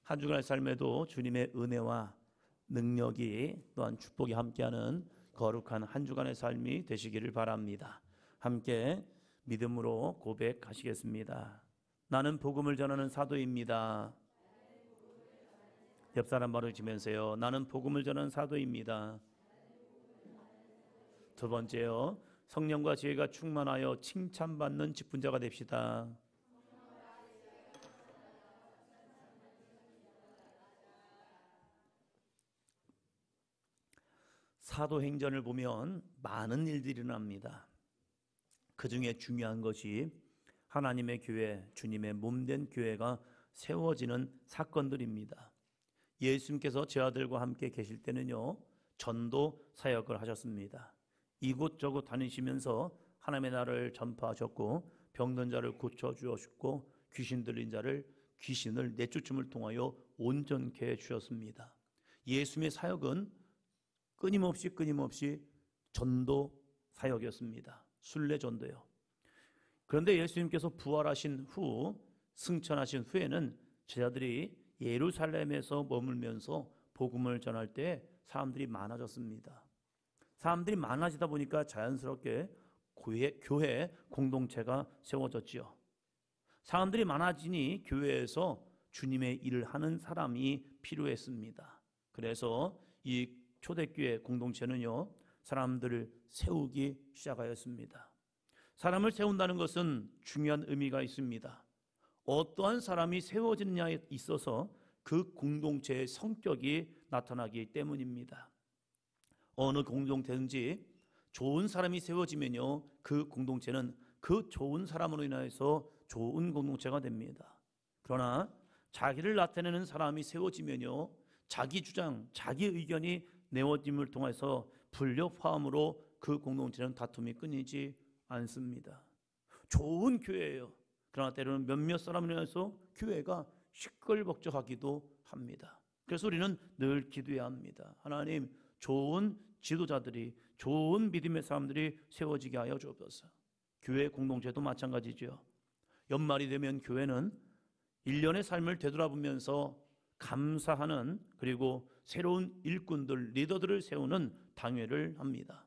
한 주간의 삶에도 주님의 은혜와 능력이 또한 축복이 함께하는 거룩한 한 주간의 삶이 되시기를 바랍니다. 함께 믿음으로 고백하시겠습니다. 나는 복음을 전하는 사도입니다. 옆 사람 바로 지면서요. 나는 복음을 전하는 사도입니다. 두 번째요. 성령과 지혜가 충만하여 칭찬받는 직분자가 됩시다. 사도행전을 보면 많은 일들이 일어납니다. 그 중에 중요한 것이 하나님의 교회, 주님의 몸된 교회가 세워지는 사건들입니다. 예수님께서 제 아들과 함께 계실 때는요, 전도 사역을 하셨습니다. 이곳저곳 다니시면서 하나님의 나라를 전파하셨고, 병든 자를 고쳐주셨고, 귀신 들린 자를 귀신을 내쫓음을 통하여 온전케 해주셨습니다. 예수님의 사역은 끊임없이 전도 사역이었습니다. 순례 전도요. 그런데 예수님께서 부활하신 후, 승천하신 후에는 제자들이 예루살렘에서 머물면서 복음을 전할 때 사람들이 많아졌습니다. 사람들이 많아지다 보니까 자연스럽게 교회 공동체가 세워졌지요. 사람들이 많아지니 교회에서 주님의 일을 하는 사람이 필요했습니다. 그래서 이 초대교회 공동체는요, 사람들을 세우기 시작하였습니다. 사람을 세운다는 것은 중요한 의미가 있습니다. 어떠한 사람이 세워지느냐에 있어서 그 공동체의 성격이 나타나기 때문입니다. 어느 공동체든지 좋은 사람이 세워지면요, 그 공동체는 그 좋은 사람으로 인하여서 좋은 공동체가 됩니다. 그러나 자기를 나타내는 사람이 세워지면요, 자기 주장, 자기 의견이 내어짐을 통해서 불협화음으로 그 공동체는 다툼이 끊이지 않습니다. 좋은 교회예요. 그러나 때로는 몇몇 사람을 인해서 교회가 시끌벅적하기도 합니다. 그래서 우리는 늘 기도해야 합니다. 하나님, 좋은 지도자들이, 좋은 믿음의 사람들이 세워지게 하여 주옵소서. 교회 공동체도 마찬가지죠. 연말이 되면 교회는 1년의 삶을 되돌아보면서 감사하는, 그리고 새로운 일꾼들, 리더들을 세우는 당회를 합니다.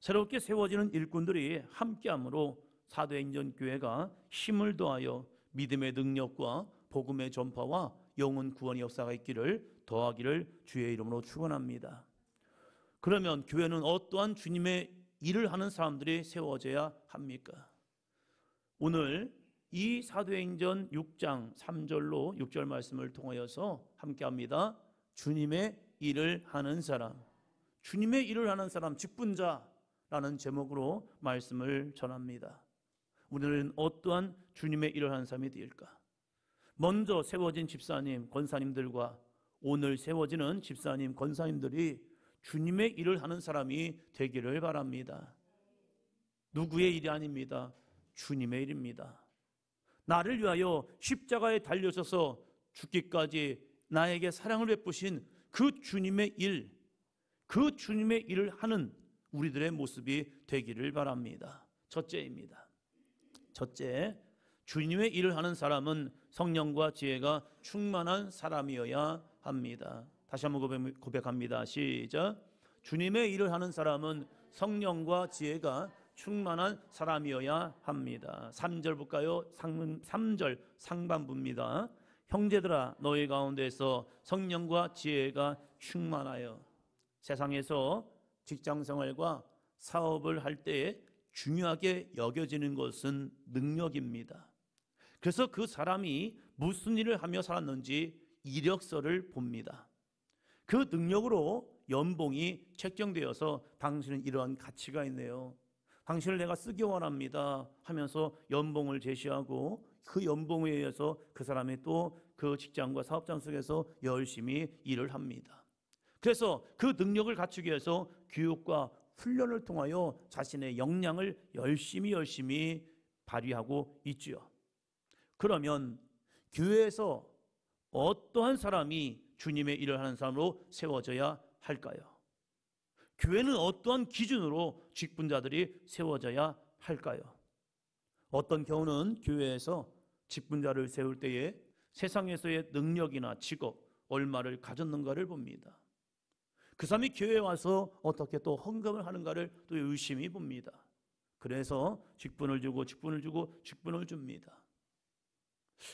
새롭게 세워지는 일꾼들이 함께함으로 사도행전 교회가 힘을 더하여 믿음의 능력과 복음의 전파와 영혼 구원의 역사가 있기를 더하기를 주의 이름으로 축원합니다. 그러면 교회는 어떠한 주님의 일을 하는 사람들이 세워져야 합니까? 오늘 이 사도행전 6장 3절로 6절 말씀을 통하여서 함께합니다. 주님의 일을 하는 사람, 주님의 일을 하는 사람, 직분자라는 제목으로 말씀을 전합니다. 우리는 어떠한 주님의 일을 하는 사람이 될까? 먼저 세워진 집사님, 권사님들과 오늘 세워지는 집사님, 권사님들이 주님의 일을 하는 사람이 되기를 바랍니다. 누구의 일이 아닙니다. 주님의 일입니다. 나를 위하여 십자가에 달려서서 죽기까지 나에게 사랑을 베푸신 그 주님의 일, 그 주님의 일을 하는 우리들의 모습이 되기를 바랍니다. 첫째입니다. 첫째, 주님의 일을 하는 사람은 성령과 지혜가 충만한 사람이어야 합니다. 다시 한번 고백합니다. 시작. 주님의 일을 하는 사람은 성령과 지혜가 충만한 사람이어야 합니다. 3절 볼까요? 3절 상반부입니다. 형제들아, 너희 가운데서 성령과 지혜가 충만하여. 세상에서 직장생활과 사업을 할 때에 중요하게 여겨지는 것은 능력입니다. 그래서 그 사람이 무슨 일을 하며 살았는지 이력서를 봅니다. 그 능력으로 연봉이 책정되어서 당신은 이러한 가치가 있네요, 당신을 내가 쓰기 원합니다 하면서 연봉을 제시하고, 그 연봉에 의해서 그 사람이 또 그 직장과 사업장 속에서 열심히 일을 합니다. 그래서 그 능력을 갖추기 위해서 교육과 훈련을 통하여 자신의 역량을 열심히 발휘하고 있지요. 그러면 교회에서 어떠한 사람이 주님의 일을 하는 사람으로 세워져야 할까요? 교회는 어떠한 기준으로 직분자들이 세워져야 할까요? 어떤 경우는 교회에서 직분자를 세울 때에 세상에서의 능력이나 직업, 얼마를 가졌는가를 봅니다. 그 사람이 교회에 와서 어떻게 또 헌금을 하는가를 또 유심히 봅니다. 그래서 직분을 주고 직분을 주고 직분을 줍니다.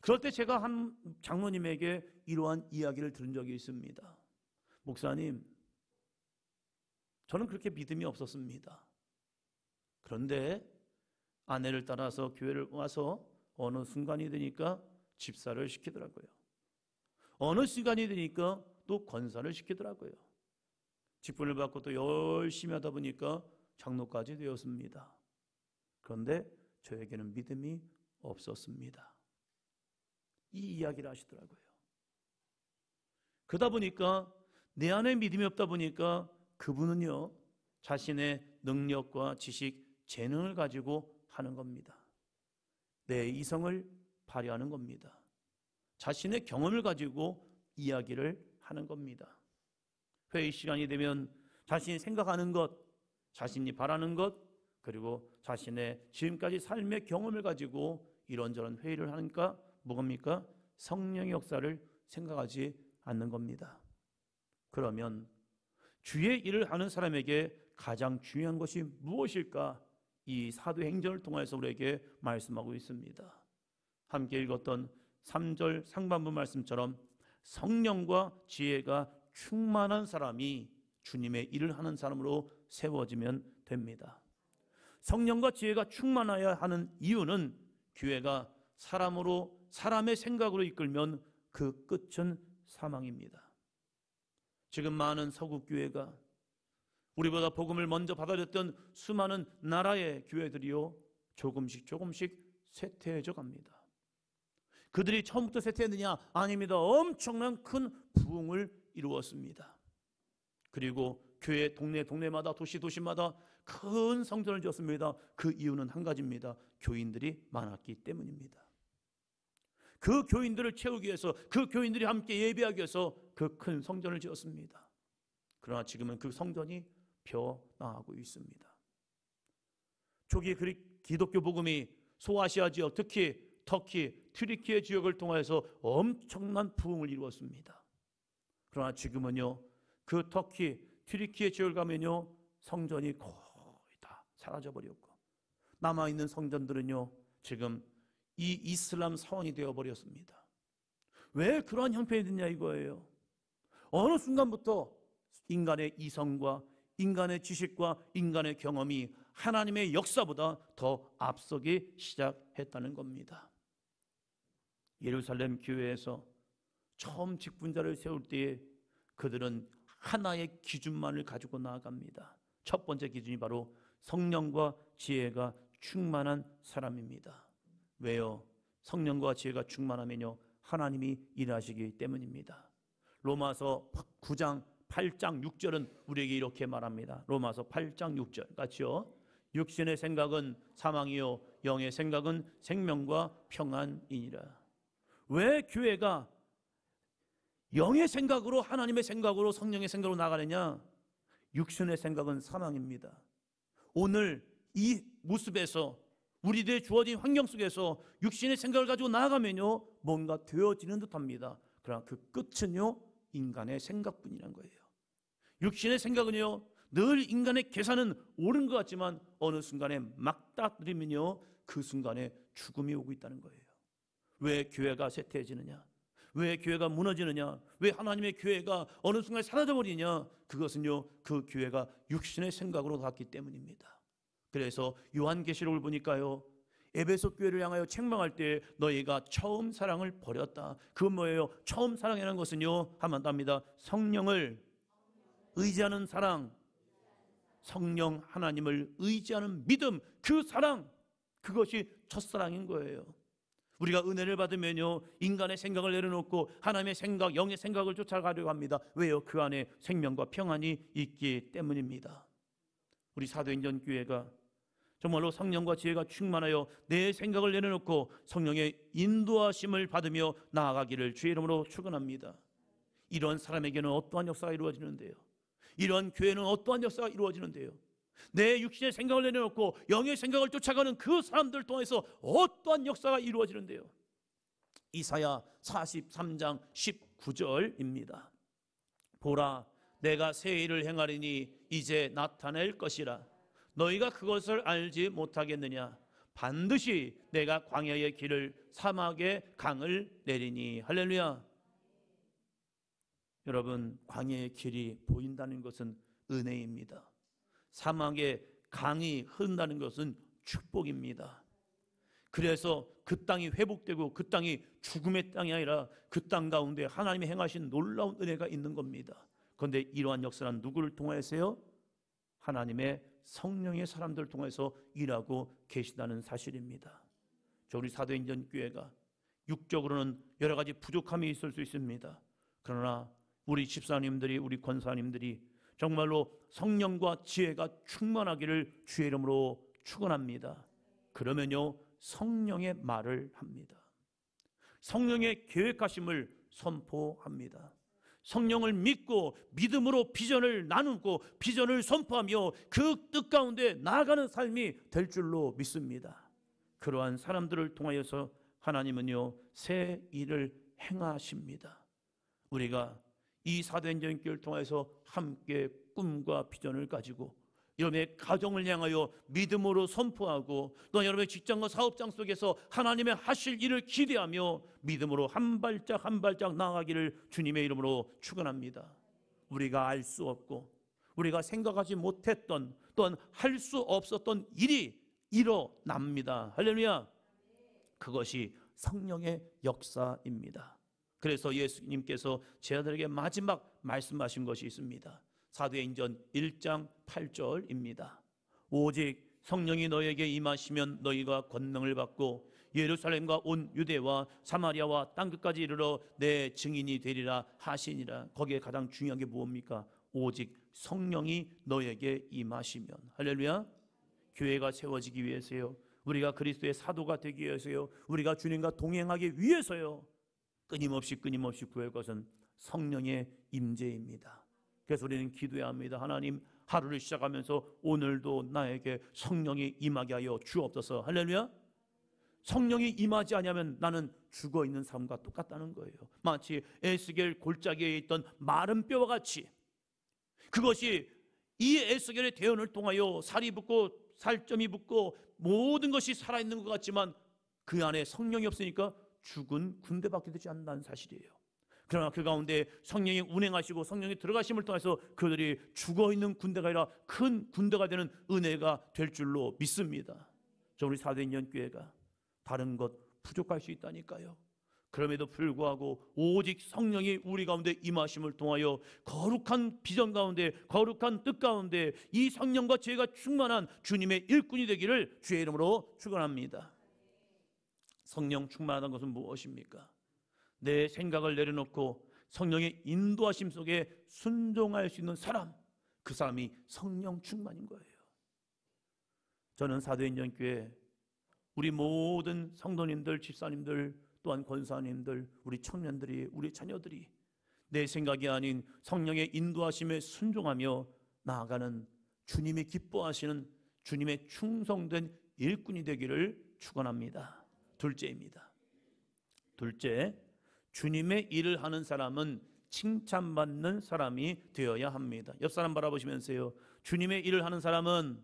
그럴 때 제가 한 장로님에게 이러한 이야기를 들은 적이 있습니다. 목사님, 저는 그렇게 믿음이 없었습니다. 그런데 아내를 따라서 교회를 와서 어느 순간이 되니까 집사를 시키더라고요. 어느 시간이 되니까 또 권사를 시키더라고요. 직분을 받고 또 열심히 하다 보니까 장로까지 되었습니다. 그런데 저에게는 믿음이 없었습니다. 이 이야기를 하시더라고요. 그러다 보니까 내 안에 믿음이 없다 보니까 그분은요, 자신의 능력과 지식, 재능을 가지고 하는 겁니다. 내 이성을 발휘하는 겁니다. 자신의 경험을 가지고 이야기를 하는 겁니다. 회의 시간이 되면 자신이 생각하는 것, 자신이 바라는 것, 그리고 자신의 지금까지 삶의 경험을 가지고 이런저런 회의를 하니까 뭐입니까? 성령의 역사를 생각하지 않는 겁니다. 그러면 주의 일을 하는 사람에게 가장 중요한 것이 무엇일까? 이 사도행전을 통해서 우리에게 말씀하고 있습니다. 함께 읽었던 3절 상반부 말씀처럼 성령과 지혜가 충만한 사람이 주님의 일을 하는 사람으로 세워지면 됩니다. 성령과 지혜가 충만해야 하는 이유는 교회가 사람의 생각으로 이끌면 그 끝은 사망입니다. 지금 많은 서구교회가 우리보다 복음을 먼저 받아들였던 수많은 나라의 교회들이요, 조금씩 쇠퇴해져 갑니다. 그들이 처음부터 쇠퇴했느냐? 아닙니다. 엄청난 큰 부흥을 이루었습니다. 그리고 교회 동네마다 도시마다 큰 성전을 지었습니다. 그 이유는 한 가지입니다. 교인들이 많았기 때문입니다. 그 교인들을 채우기 위해서, 그 교인들이 함께 예배하기 위해서 그 큰 성전을 지었습니다. 그러나 지금은 그 성전이 벼나가고 있습니다. 초기 기독교 복음이 소아시아 지역, 특히 터키, 튀르키예 지역을 통해서 엄청난 부흥을 이루었습니다. 그러나 지금은요, 그 터키, 튀르키예 지역을 가면요, 성전이 거의 다 사라져버렸고, 남아있는 성전들은요, 지금 이 이슬람 사원이 되어버렸습니다. 왜 그러한 형편이 됐냐 이거예요. 어느 순간부터 인간의 이성과 인간의 지식과 인간의 경험이 하나님의 역사보다 더 앞서기 시작했다는 겁니다. 예루살렘 교회에서 처음 직분자를 세울 때에 그들은 하나의 기준만을 가지고 나아갑니다. 첫 번째 기준이 바로 성령과 지혜가 충만한 사람입니다. 왜요? 성령과 지혜가 충만하면요, 하나님이 일하시기 때문입니다. 로마서 9장 8장 6절은 우리에게 이렇게 말합니다. 로마서 8장 6절 같이요. 육신의 생각은 사망이요 영의 생각은 생명과 평안이니라. 왜 교회가 영의 생각으로, 하나님의 생각으로, 성령의 생각으로 나가느냐? 육신의 생각은 사망입니다. 오늘 이 모습에서, 우리들의 주어진 환경 속에서 육신의 생각을 가지고 나아가면요, 뭔가 되어지는 듯합니다. 그러나 그 끝은요, 인간의 생각뿐이란 거예요. 육신의 생각은요, 늘 인간의 계산은 옳은 것 같지만 어느 순간에 막다들이면요, 그 순간에 죽음이 오고 있다는 거예요. 왜 교회가 쇠퇴해지느냐? 왜 교회가 무너지느냐? 왜 하나님의 교회가 어느 순간에 사라져버리냐? 그것은요, 그 교회가 육신의 생각으로 갔기 때문입니다. 그래서 요한계시록을 보니까요, 에베소 교회를 향하여 책망할 때 너희가 처음 사랑을 버렸다. 그건 뭐예요? 처음 사랑이라는 것은요, 하면 안 합니다. 성령을 의지하는 사랑, 성령 하나님을 의지하는 믿음, 그 사랑, 그것이 첫사랑인 거예요. 우리가 은혜를 받으면요, 인간의 생각을 내려놓고 하나님의 생각, 영의 생각을 쫓아가려고 합니다. 왜요? 그 안에 생명과 평안이 있기 때문입니다. 우리 사도행전 교회가 정말로 성령과 지혜가 충만하여 내 생각을 내려놓고 성령의 인도하심을 받으며 나아가기를 주의 이름으로 축원합니다. 이런 사람에게는 어떠한 역사가 이루어지는데요? 이런 교회는 어떠한 역사가 이루어지는데요? 내 육신의 생각을 내려놓고 영의 생각을 쫓아가는 그 사람들 통해서 어떠한 역사가 이루어지는데요? 이사야 43장 19절입니다. 보라, 내가 새 일을 행하리니 이제 나타낼 것이라. 너희가 그것을 알지 못하겠느냐? 반드시 내가 광야의 길을, 사막의 강을 내리니. 할렐루야. 여러분, 광야의 길이 보인다는 것은 은혜입니다. 사막의 강이 흐른다는 것은 축복입니다. 그래서 그 땅이 회복되고 그 땅이 죽음의 땅이 아니라 그 땅 가운데 하나님이 행하신 놀라운 은혜가 있는 겁니다. 그런데 이러한 역사는 누구를 통해서요? 하나님의 성령의 사람들을 통해서 일하고 계시다는 사실입니다. 우리 사도행전 교회가 육적으로는 여러 가지 부족함이 있을 수 있습니다. 그러나 우리 집사님들이, 우리 권사님들이 정말로 성령과 지혜가 충만하기를 주의 이름으로 축원합니다. 그러면요, 성령의 말을 합니다. 성령의 계획하심을 선포합니다. 성령을 믿고 믿음으로 비전을 나누고 비전을 선포하며 그 뜻 가운데 나아가는 삶이 될 줄로 믿습니다. 그러한 사람들을 통하여서 하나님은요, 새 일을 행하십니다. 우리가 이 사도행전 교회를 통해서 함께 꿈과 비전을 가지고 여러분의 가정을 향하여 믿음으로 선포하고, 또 여러분의 직장과 사업장 속에서 하나님의 하실 일을 기대하며 믿음으로 한 발짝 한 발짝 나아가기를 주님의 이름으로 축원합니다. 우리가 알 수 없고 우리가 생각하지 못했던, 또한 할 수 없었던 일이 일어납니다. 할렐루야. 그것이 성령의 역사입니다. 그래서 예수님께서 제 아들에게 마지막 말씀하신 것이 있습니다. 사도행전 1장 8절입니다. 오직 성령이 너에게 임하시면 너희가 권능을 받고 예루살렘과 온 유대와 사마리아와 땅끝까지 이르러 내 증인이 되리라 하시니라. 거기에 가장 중요한 게 뭡니까? 오직 성령이 너에게 임하시면. 할렐루야. 교회가 세워지기 위해서요, 우리가 그리스도의 사도가 되기 위해서요, 우리가 주님과 동행하기 위해서요, 끊임없이 구할 것은 성령의 임재입니다. 그래서 우리는 기도해야 합니다. 하나님, 하루를 시작하면서 오늘도 나에게 성령이 임하게 하여 주옵소서. 할렐루야. 성령이 임하지 않으면 나는 죽어있는 삶과 똑같다는 거예요. 마치 에스겔 골짜기에 있던 마른 뼈와 같이, 그것이 이 에스겔의 대언을 통하여 살이 붙고 살점이 붙고 모든 것이 살아있는 것 같지만 그 안에 성령이 없으니까 죽은 군대밖에 되지 않는다는 사실이에요. 그러나 그 가운데 성령이 운행하시고 성령이 들어가심을 통해서 그들이 죽어있는 군대가 아니라 큰 군대가 되는 은혜가 될 줄로 믿습니다. 우리 사도행전 교회가 다른 것 부족할 수 있다니까요. 그럼에도 불구하고 오직 성령이 우리 가운데 임하심을 통하여 거룩한 비전 가운데, 거룩한 뜻 가운데 이 성령과 지혜가 충만한 주님의 일꾼이 되기를 주의 이름으로 축원합니다. 성령 충만하다는 것은 무엇입니까? 내 생각을 내려놓고 성령의 인도하심 속에 순종할 수 있는 사람, 그 사람이 성령 충만인 거예요. 저는 사도행전 교회 우리 모든 성도님들, 집사님들, 또한 권사님들, 우리 청년들이, 우리 자녀들이 내 생각이 아닌 성령의 인도하심에 순종하며 나아가는 주님이 기뻐하시는 주님의 충성된 일꾼이 되기를 축원합니다. 둘째입니다. 둘째, 주님의 일을 하는 사람은 칭찬받는 사람이 되어야 합니다. 옆 사람 바라보시면서요, 주님의 일을 하는 사람은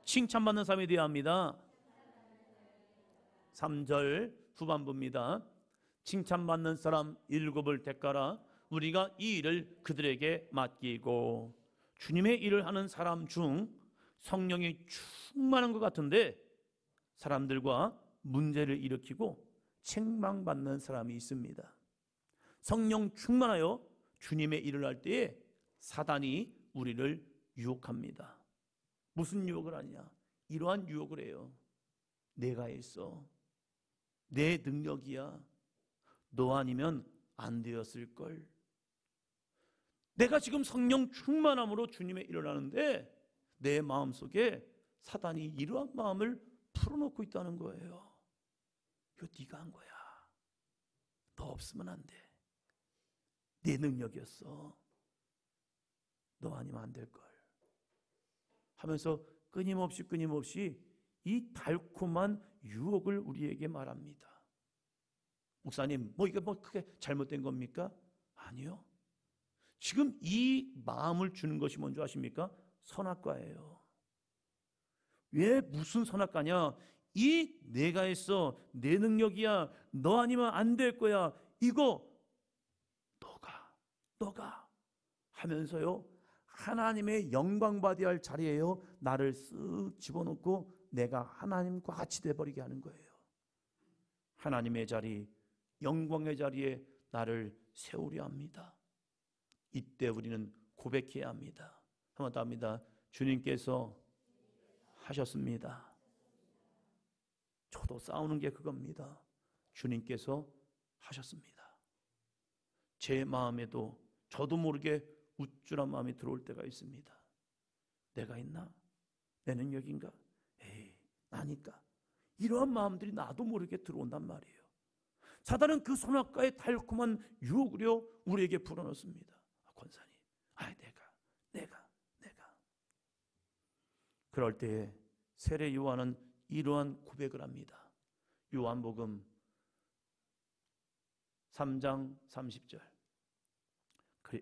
칭찬받는 사람이 되어야 합니다. 3절 후반부입니다. 칭찬받는 사람 7을 택하라. 우리가 이 일을 그들에게 맡기고. 주님의 일을 하는 사람 중 성령이 충만한 것 같은데 사람들과 문제를 일으키고 책망받는 사람이 있습니다. 성령 충만하여 주님의 일을 할 때에 사단이 우리를 유혹합니다. 무슨 유혹을 하냐? 이러한 유혹을 해요. 내가 했어. 내 능력이야. 너 아니면 안 되었을걸. 내가 지금 성령 충만함으로 주님의 일을 하는데 내 마음속에 사단이 이러한 마음을 풀어놓고 있다는 거예요. 이거 네가 한 거야. 너 없으면 안 돼. 내 능력이었어. 너 아니면 안 될걸 하면서 끊임없이 이 달콤한 유혹을 우리에게 말합니다. 목사님, 이게 크게 잘못된 겁니까? 아니요. 지금 이 마음을 주는 것이 뭔지 아십니까? 선악과예요. 왜 무슨 선악과냐? 이 내가 했어, 내 능력이야, 너 아니면 안 될 거야, 이거 너가 하면서요, 하나님의 영광 받아야 할 자리에요 나를 쓱 집어넣고 내가 하나님과 같이 돼버리게 하는 거예요. 하나님의 자리, 영광의 자리에 나를 세우려 합니다. 이때 우리는 고백해야 합니다. 한 번 더 합니다. 주님께서 하셨습니다. 저도 싸우는 게 그겁니다. 주님께서 하셨습니다. 제 마음에도 저도 모르게 우쭐한 마음이 들어올 때가 있습니다. 내가 있나? 내 능력인가? 에이, 나니까. 이러한 마음들이 나도 모르게 들어온단 말이에요. 사단은 그 선악과의 달콤한 유혹으로 우리에게 불어넣습니다. 권사님, 내가. 그럴 때에 세례 요한은 이러한 고백을 합니다. 요한복음 3장 30절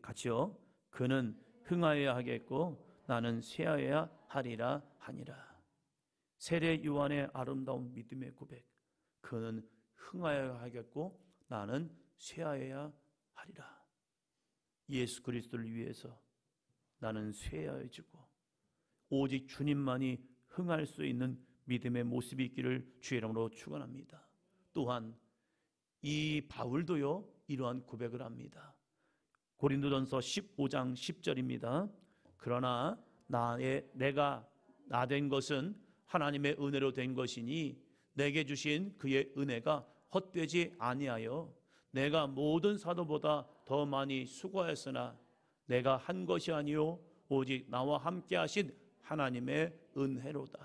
같이요. 그는 흥하여야 하겠고 나는 쇠하여야 하리라 하니라. 세례 요한의 아름다운 믿음의 고백. 그는 흥하여야 하겠고 나는 쇠하여야 하리라. 예수 그리스도를 위해서 나는 쇠하여지고 오직 주님만이 흥할 수 있는 믿음의 모습이 있기를 주의 이름으로 축원합니다. 또한 이 바울도요 이러한 고백을 합니다. 고린도전서 15장 10절입니다. 그러나 내가 나 된 것은 하나님의 은혜로 된 것이니 내게 주신 그의 은혜가 헛되지 아니하여 내가 모든 사도보다 더 많이 수고하였으나 내가 한 것이 아니요 오직 나와 함께 하신 하나님의 은혜로다.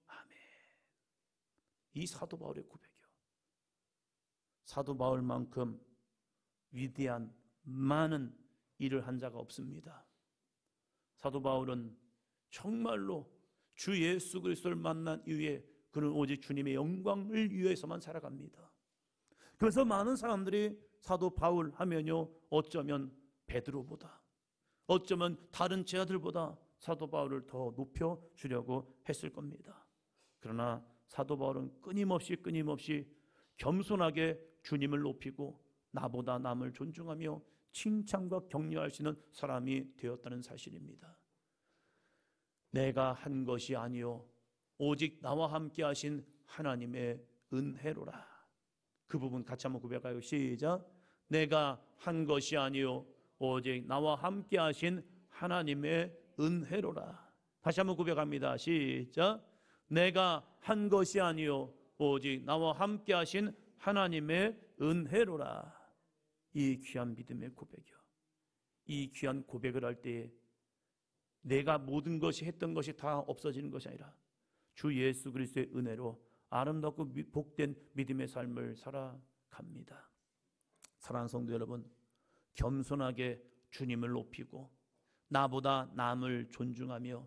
아멘. 이 사도 바울의 고백이요. 사도 바울만큼 위대한 많은 일을 한 자가 없습니다. 사도 바울은 정말로 주 예수 그리스도를 만난 이후에 그는 오직 주님의 영광을 위해서만 살아갑니다. 그래서 많은 사람들이 사도 바울 하면요 어쩌면 베드로보다, 어쩌면 다른 제자들보다 사도 바울을 더 높여주려고 했을 겁니다. 그러나 사도 바울은 끊임없이 겸손하게 주님을 높이고 나보다 남을 존중하며 칭찬과 격려할 수 있는 사람이 되었다는 사실입니다. 내가 한 것이 아니요 오직 나와 함께 하신 하나님의 은혜로라. 그 부분 같이 한번 고백하요. 시작. 내가 한 것이 아니요 오직 나와 함께 하신 하나님의 은혜로라. 다시 한번 고백합니다. 시작. 내가 한 것이 아니요 오직 나와 함께 하신 하나님의 은혜로라. 이 귀한 믿음의 고백이요. 이 귀한 고백을 할 때에 내가 모든 것이 했던 것이 다 없어지는 것이 아니라 주 예수 그리스도의 은혜로 아름답고 복된 믿음의 삶을 살아갑니다. 사랑하는 성도 여러분, 겸손하게 주님을 높이고 나보다 남을 존중하며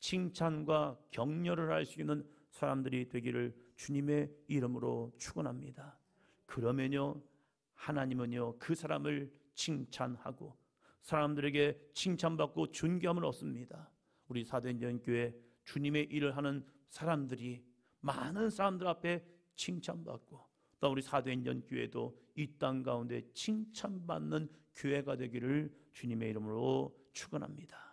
칭찬과 격려를 할 수 있는 사람들이 되기를 주님의 이름으로 축원합니다. 그러면요 하나님은요 그 사람을 칭찬하고 사람들에게 칭찬받고 존귀함을 얻습니다. 우리 사도행전 교회 주님의 일을 하는 사람들이 많은 사람들 앞에 칭찬받고 또 우리 사도행전 교회도 이 땅 가운데 칭찬받는 교회가 되기를 주님의 이름으로 축원합니다.